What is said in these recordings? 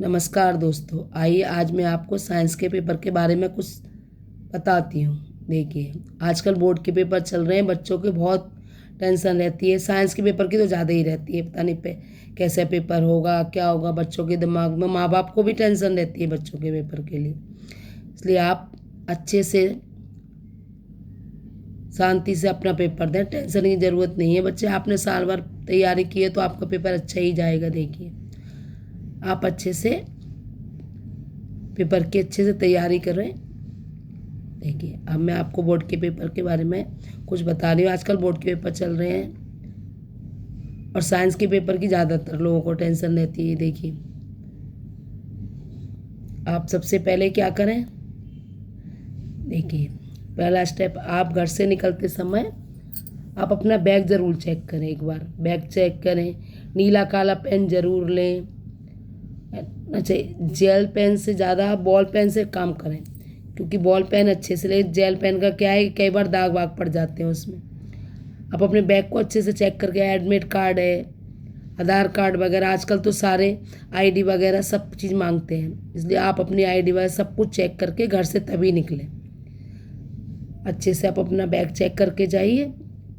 नमस्कार दोस्तों, आइए आज मैं आपको साइंस के पेपर के बारे में कुछ बताती हूँ। देखिए, आजकल बोर्ड के पेपर चल रहे हैं, बच्चों की बहुत टेंशन रहती है। साइंस के पेपर की तो ज़्यादा ही रहती है, पता नहीं कैसे पेपर होगा, क्या होगा बच्चों के दिमाग में। माँ बाप को भी टेंशन रहती है बच्चों के पेपर के लिए। इसलिए आप अच्छे से शांति से अपना पेपर दें, टेंशन की ज़रूरत नहीं है। बच्चे, आपने साल भर तैयारी की है तो आपका पेपर अच्छा ही जाएगा। देखिए, आप अच्छे से पेपर की अच्छे से तैयारी करें। देखिए, अब मैं आपको बोर्ड के पेपर के बारे में कुछ बता रही हूँ। आजकल बोर्ड के पेपर चल रहे हैं और साइंस के पेपर की ज़्यादातर लोगों को टेंशन रहती है। देखिए, आप सबसे पहले क्या करें। देखिए, पहला स्टेप, आप घर से निकलते समय आप अपना बैग ज़रूर चेक करें। एक बार बैग चेक करें, नीला काला पेन ज़रूर लें। अच्छा, जेल पेन से ज़्यादा आप बॉल पेन से काम करें, क्योंकि बॉल पेन अच्छे से ले। जेल पेन का क्या है, कई बार दाग वाग पड़ जाते हैं उसमें। आप अपने बैग को अच्छे से चेक करके, एडमिट कार्ड है, आधार कार्ड वगैरह, आजकल तो सारे आईडी वगैरह सब चीज़ मांगते हैं, इसलिए आप अपनी आईडी वगैरह सब कुछ चेक करके घर से तभी निकलें। अच्छे से आप अपना बैग चेक करके जाइए।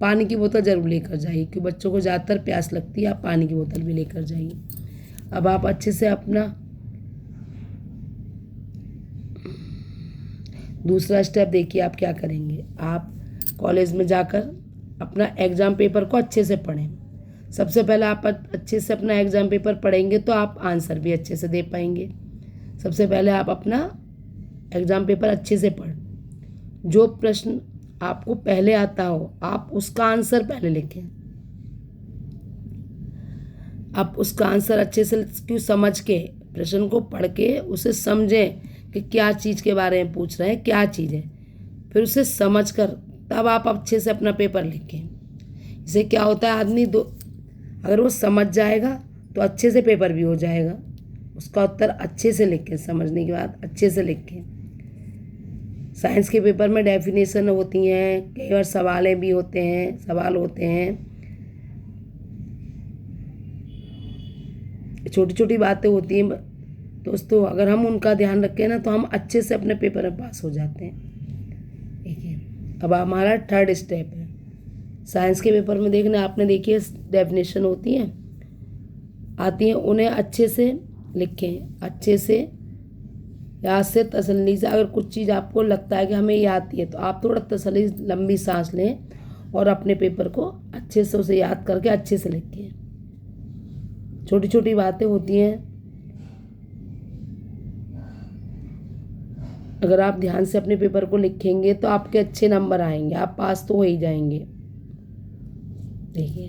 पानी की बोतल ज़रूर लेकर जाइए, क्योंकि बच्चों को ज़्यादातर प्यास लगती है। आप पानी की बोतल भी लेकर जाइए। अब आप अच्छे से अपना दूसरा स्टेप देखिए, आप क्या करेंगे। आप कॉलेज में जाकर अपना एग्ज़ाम पेपर को अच्छे से पढ़ें। सबसे पहले आप अच्छे से अपना एग्ज़ाम पेपर पढ़ेंगे तो आप आंसर भी अच्छे से दे पाएंगे। सबसे पहले आप अपना एग्ज़ाम पेपर अच्छे से पढ़ें। जो प्रश्न आपको पहले आता हो, आप उसका आंसर पहले लिखें। आप उसका आंसर अच्छे से क्यों समझ के, प्रश्न को पढ़ के उसे समझें कि क्या चीज़ के बारे में पूछ रहे हैं, क्या चीज़ है। फिर उसे समझ कर तब आप अच्छे से अपना पेपर लिखें। इससे क्या होता है, आदमी अगर वो समझ जाएगा तो अच्छे से पेपर भी हो जाएगा। उसका उत्तर अच्छे से लिखें, समझने के बाद अच्छे से लिखें। साइंस के पेपर में डेफिनेशन होती हैं, कई बार सवाल होते हैं। छोटी छोटी बातें होती हैं दोस्तों, अगर हम उनका ध्यान रखें ना तो हम अच्छे से अपने पेपर में पास हो जाते हैं। देखिए, अब हमारा थर्ड स्टेप है। साइंस के पेपर में देखना, आपने देखिए डेफिनेशन आती हैं, उन्हें अच्छे से लिखें। अच्छे से याद से तसल्ली से, अगर कुछ चीज़ आपको लगता है कि हमें ये आती है तो आप थोड़ा तसल्ली लंबी सांस लें और अपने पेपर को अच्छे से उसे याद करके अच्छे से लिखें। छोटी छोटी बातें होती हैं, अगर आप ध्यान से अपने पेपर को लिखेंगे तो आपके अच्छे नंबर आएंगे, आप पास तो हो ही जाएंगे। देखिए,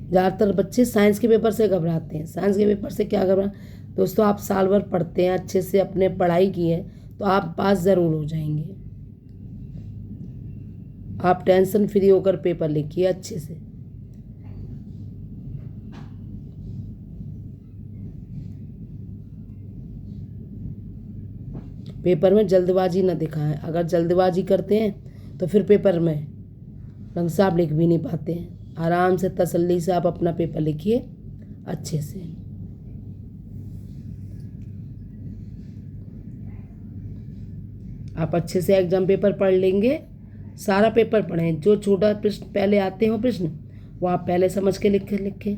ज़्यादातर बच्चे साइंस के पेपर से घबराते हैं। साइंस के पेपर से क्या घबरा दोस्तों, आप साल भर पढ़ते हैं, अच्छे से अपने पढ़ाई की है तो आप पास ज़रूर हो जाएंगे। आप टेंशन फ्री होकर पेपर लिखिए अच्छे से। पेपर में जल्दबाजी न दिखाएं। अगर जल्दबाजी करते हैं तो फिर पेपर में ढंग से आप लिख भी नहीं पाते हैं। आराम से तसल्ली से आप अपना पेपर लिखिए अच्छे से। आप अच्छे से एग्जाम पेपर पढ़ लेंगे, सारा पेपर पढ़ें। जो छोटा प्रश्न पहले आते हो प्रश्न, वो आप पहले समझ के लिखें।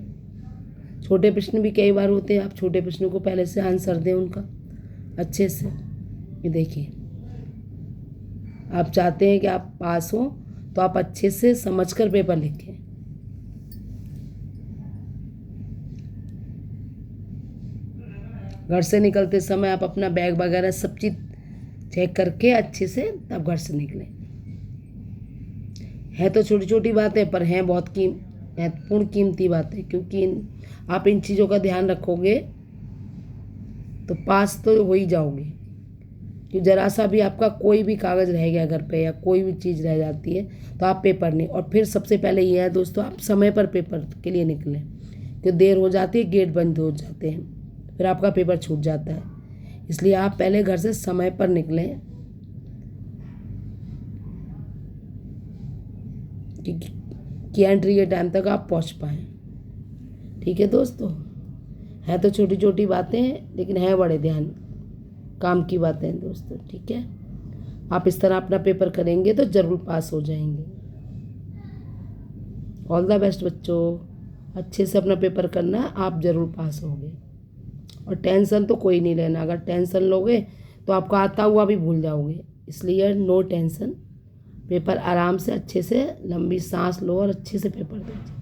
छोटे प्रश्न भी कई बार होते हैं, आप छोटे प्रश्नों को पहले से आंसर दें उनका अच्छे से। ये देखिए, आप चाहते हैं कि आप पास हो तो आप अच्छे से समझकर पेपर लिखें। घर से निकलते समय आप अपना बैग वगैरह सब चीज़ चेक करके अच्छे से तब घर से निकलें। है तो छोटी छोटी बातें, पर हैं बहुत महत्वपूर्ण कीमती बातें, क्योंकि आप इन चीज़ों का ध्यान रखोगे तो पास तो हो ही जाओगे। कि जरा सा भी आपका कोई भी कागज़ रह गया घर पे या कोई भी चीज़ रह जाती है तो आप पेपर नहीं। और फिर सबसे पहले ये है दोस्तों, आप समय पर पेपर के लिए निकलें, क्योंकि देर हो जाती है, गेट बंद हो जाते हैं, फिर आपका पेपर छूट जाता है। इसलिए आप पहले घर से समय पर निकलें, कि एंट्री के टाइम तक आप पहुंच पाएँ। ठीक है दोस्तों, है तो छोटी छोटी बातें लेकिन है बड़े ध्यान काम की बातें हैं दोस्तों। ठीक है, आप इस तरह अपना पेपर करेंगे तो ज़रूर पास हो जाएंगे। ऑल द बेस्ट बच्चों, अच्छे से अपना पेपर करना, आप ज़रूर पास होंगे। और टेंशन तो कोई नहीं लेना, अगर टेंशन लोगे तो आपको आता हुआ भी भूल जाओगे, इसलिए नो टेंशन। पेपर आराम से अच्छे से लंबी सांस लो और अच्छे से पेपर दीजिए।